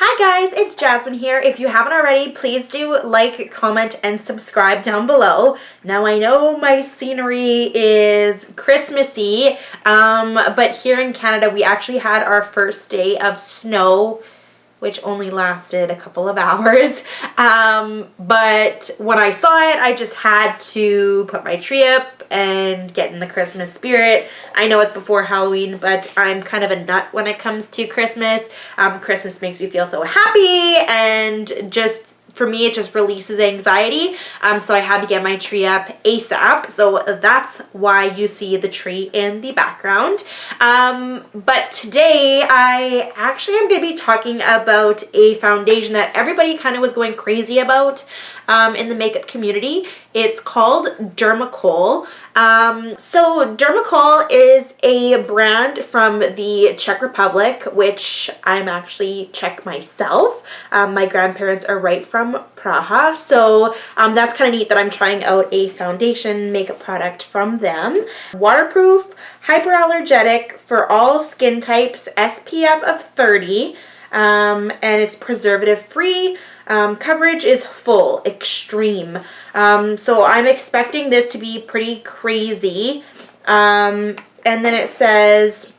Hi guys, it's Jasmine here. If you haven't already, please do like, comment, and subscribe down below. Now I know my scenery is Christmassy, but here in Canada we actually had our first day of snow, which only lasted a couple of hours. But when I saw it, I just had to put my tree up and get in the Christmas spirit. I know it's before Halloween, but I'm kind of a nut when it comes to Christmas. Christmas makes me feel so happy, and just for me, it just releases anxiety. So I had to get my tree up ASAP. So that's why you see the tree in the background. But today I actually am going to be talking about a foundation that everybody kind of was going crazy about in the makeup community. It's called Dermacol. So Dermacol is a brand from the Czech Republic, which I'm actually Czech myself. My grandparents are right from Prague, so that's kind of neat that I'm trying out a foundation makeup product from them. Waterproof, hypoallergenic for all skin types, SPF of 30, and it's preservative free. Coverage is full, extreme. So I'm expecting this to be pretty crazy. And then it says,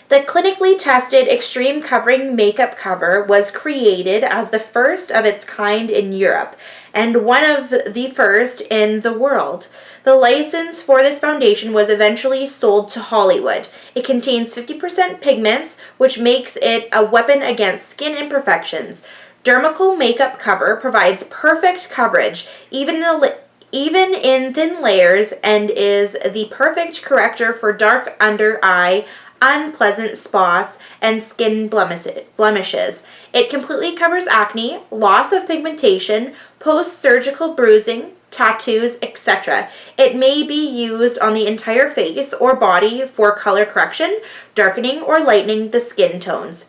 the clinically tested extreme covering makeup cover was created as the first of its kind in Europe and one of the first in the world. The license for this foundation was eventually sold to Hollywood. It contains 50% pigments, which makes it a weapon against skin imperfections. Dermacol Make-Up Cover provides perfect coverage, even in thin layers, and is the perfect corrector for dark under eye, unpleasant spots, and skin blemishes. It completely covers acne, loss of pigmentation, post-surgical bruising, tattoos, etc. It may be used on the entire face or body for color correction, darkening, or lightening the skin tones,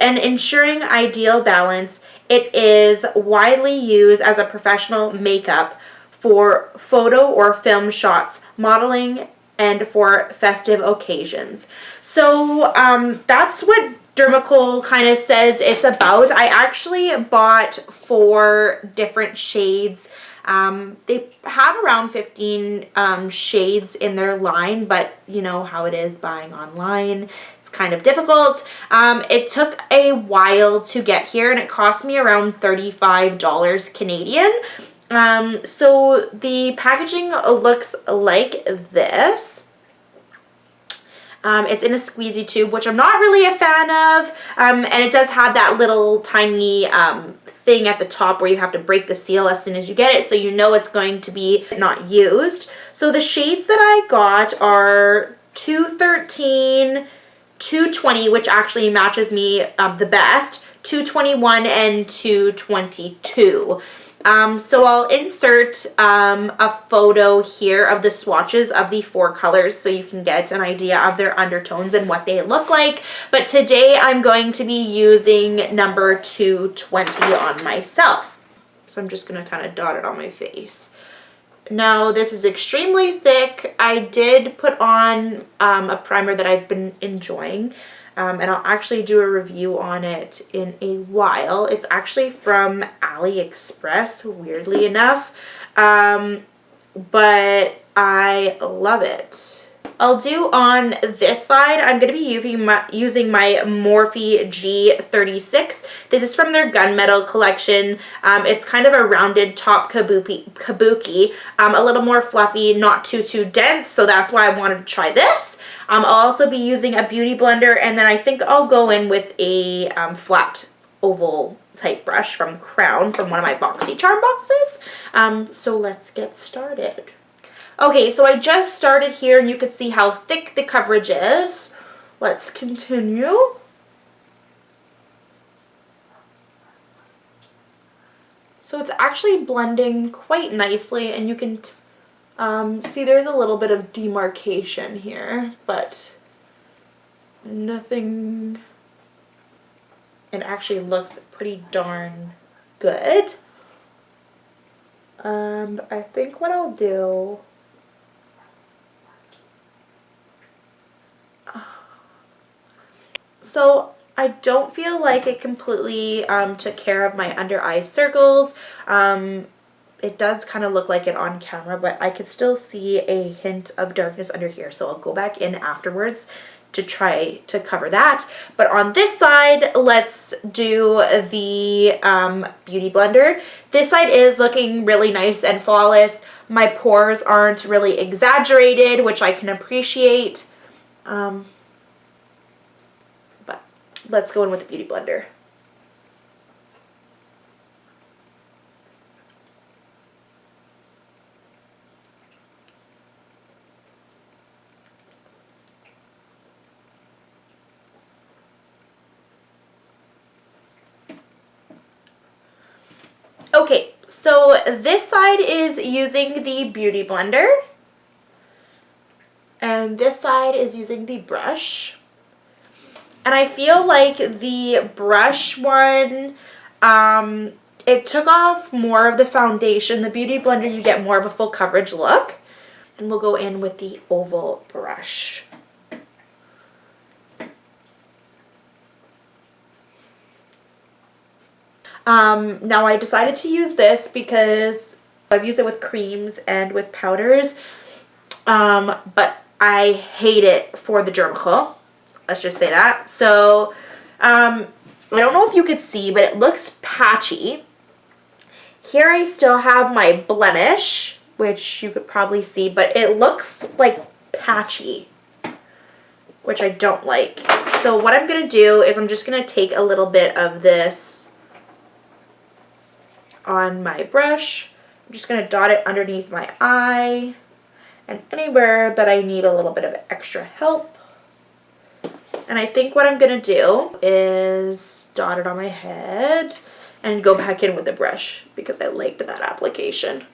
and ensuring ideal balance. It is widely used as a professional makeup for photo or film shots, modeling, and for festive occasions. So that's what Dermacol kind of says it's about. I actually bought 4 different shades. They have around 15 shades in their line, but you know how it is buying online. It's kind of difficult. It took a while to get here, and it cost me around $35 Canadian. So the packaging looks like this. It's in a squeezy tube, which I'm not really a fan of, and it does have that little tiny thing at the top where you have to break the seal as soon as you get it, so you know it's going to be not used. So the shades that I got are 213, 220, which actually matches me the best, 221, and 222. So I'll insert a photo here of the swatches of the 4 colors so you can get an idea of their undertones and what they look like. But today I'm going to be using number 220 on myself. So I'm just going to kind of dot it on my face. Now this is extremely thick. I did put on a primer that I've been enjoying. And I'll actually do a review on it in a while. It's actually from AliExpress, weirdly enough, but I love it. I'll do on this side, I'm going to be using my Morphe G36. This is from their Gunmetal collection. It's kind of a rounded top kabuki, a little more fluffy, not too dense, so that's why I wanted to try this. I'll also be using a beauty blender, and then I think I'll go in with a flat oval type brush from Crown from one of my BoxyCharm boxes. So let's get started. Okay, so I just started here, and you can see how thick the coverage is. Let's continue. So it's actually blending quite nicely, and you can see there's a little bit of demarcation here, but nothing. It actually looks pretty darn good. I think what I'll do, so I don't feel like it completely took care of my under eye circles. It does kind of look like it on camera, but I could still see a hint of darkness under here. So I'll go back in afterwards to try to cover that. But on this side, let's do the Beauty Blender. This side is looking really nice and flawless. My pores aren't really exaggerated, which I can appreciate. But let's go in with the Beauty Blender. Okay, so this side is using the Beauty Blender, and this side is using the brush. And I feel like the brush one, it took off more of the foundation. The Beauty Blender, you get more of a full coverage look. And we'll go in with the oval brush. Now I decided to use this because I've used it with creams and with powders, but I hate it for the Dermacol. Let's just say that. So, I don't know if you could see, but it looks patchy. Here I still have my blemish, which you could probably see, but it looks like patchy, which I don't like. So what I'm going to do is I'm just going to take a little bit of this on my brush. I'm just going to dot it underneath my eye and anywhere that I need a little bit of extra help. And I think what I'm going to do is dot it on my head and go back in with the brush because I liked that application.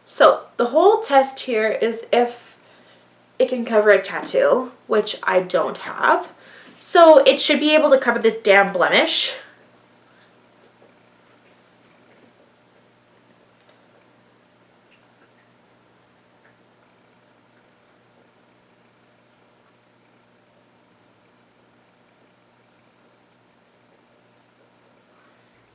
So the whole test here is if it can cover a tattoo, which I don't have. So it should be able to cover this damn blemish.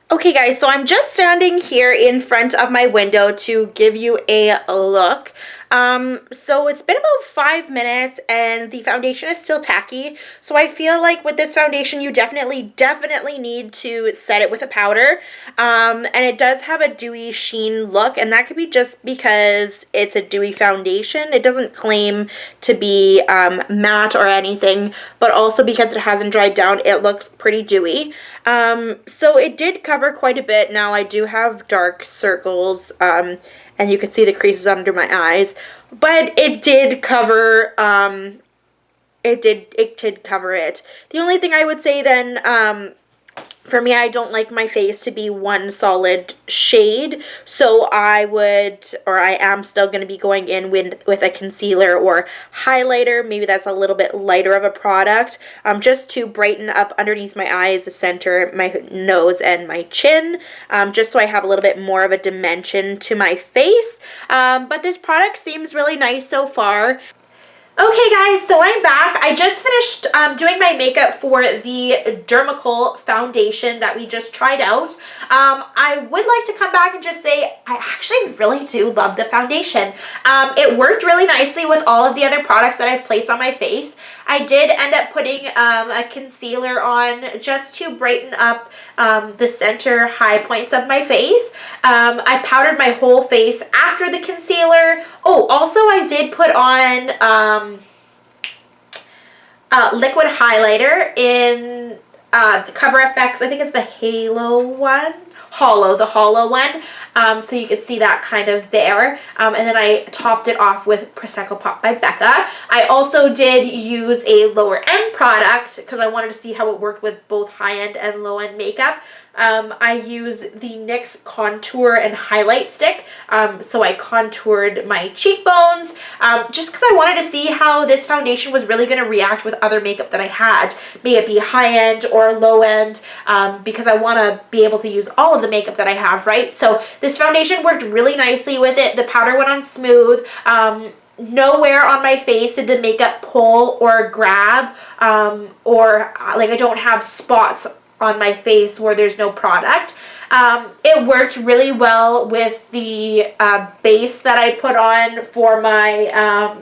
Okay guys, so I'm just standing here in front of my window to give you a look. So it's been about 5 minutes and the foundation is still tacky. So I feel like with this foundation, you definitely need to set it with a powder. And it does have a dewy sheen look, and that could be just because it's a dewy foundation. It doesn't claim to be matte or anything, but also because it hasn't dried down, it looks pretty dewy. So it did cover quite a bit. Now I do have dark circles, and you can see the creases under my eyes, but it did cover, it did cover it. The only thing I would say then, for me, I don't like my face to be one solid shade, so I am still going to be going in with a concealer or highlighter. Maybe that's a little bit lighter of a product, just to brighten up underneath my eyes, the center, my nose, and my chin, just so I have a little bit more of a dimension to my face. But this product seems really nice so far. Okay guys, so I'm back. I just finished doing my makeup for the Dermacol foundation that we just tried out. I would like to come back and just say I actually really do love the foundation. It worked really nicely with all of the other products that I've placed on my face. I did end up putting a concealer on just to brighten up the center high points of my face. I powdered my whole face after the concealer. Oh, also I did put on liquid highlighter in the Cover FX. I think it's the Halo one. The hollow one, so you could see that kind of there, and then I topped it off with Prosecco Pop by Becca. I also did use a lower end product because I wanted to see how it worked with both high-end and low-end makeup. I used the NYX Contour and Highlight Stick, so I contoured my cheekbones, just because I wanted to see how this foundation was really going to react with other makeup that I had, may it be high-end or low-end, because I want to be able to use all of the makeup that I have, right? So this foundation worked really nicely with it. The powder went on smooth. nowhere on my face did the makeup pull or grab, or like I don't have spots on my face where there's no product. It worked really well with the base that I put on for my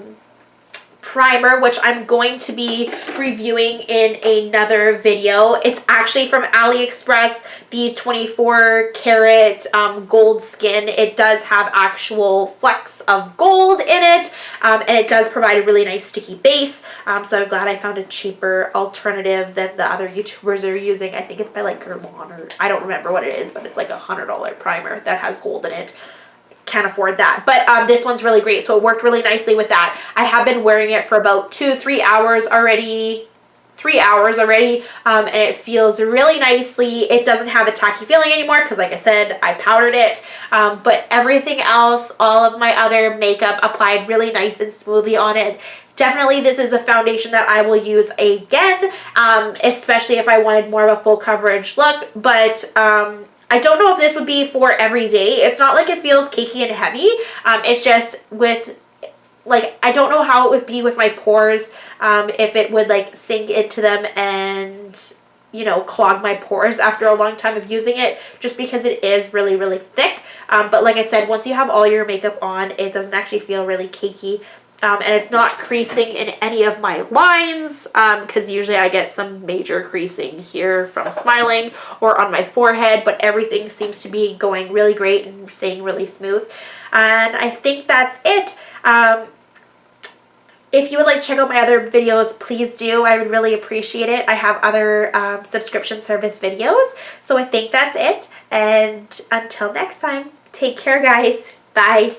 primer, which I'm going to be reviewing in another video. It's actually from AliExpress, the 24 karat gold skin. It does have actual flecks of gold in it, and it does provide a really nice sticky base. So I'm glad I found a cheaper alternative than the other YouTubers are using. I think it's by like Guerlain, or I don't remember what it is, but it's like a $100 primer that has gold in it. Can't afford that, but this one's really great, so it worked really nicely with that. I have been wearing it for about 2-3 hours already. 3 hours already, and it feels really nicely. It doesn't have a tacky feeling anymore because, like I said, I powdered it, but everything else, all of my other makeup applied really nice and smoothly on it. Definitely this is a foundation that I will use again, especially if I wanted more of a full coverage look, but I don't know if this would be for every day. It's not like it feels cakey and heavy. It's just with, like, I don't know how it would be with my pores, if it would like sink into them and, you know, clog my pores after a long time of using it, just because it is really, really thick. But like I said, once you have all your makeup on, it doesn't actually feel really cakey. And it's not creasing in any of my lines, because usually I get some major creasing here from smiling or on my forehead, but everything seems to be going really great and staying really smooth. And I think that's it. If you would like to check out my other videos, please do. I would really appreciate it. I have other subscription service videos. So I think that's it. And until next time, take care, guys. Bye.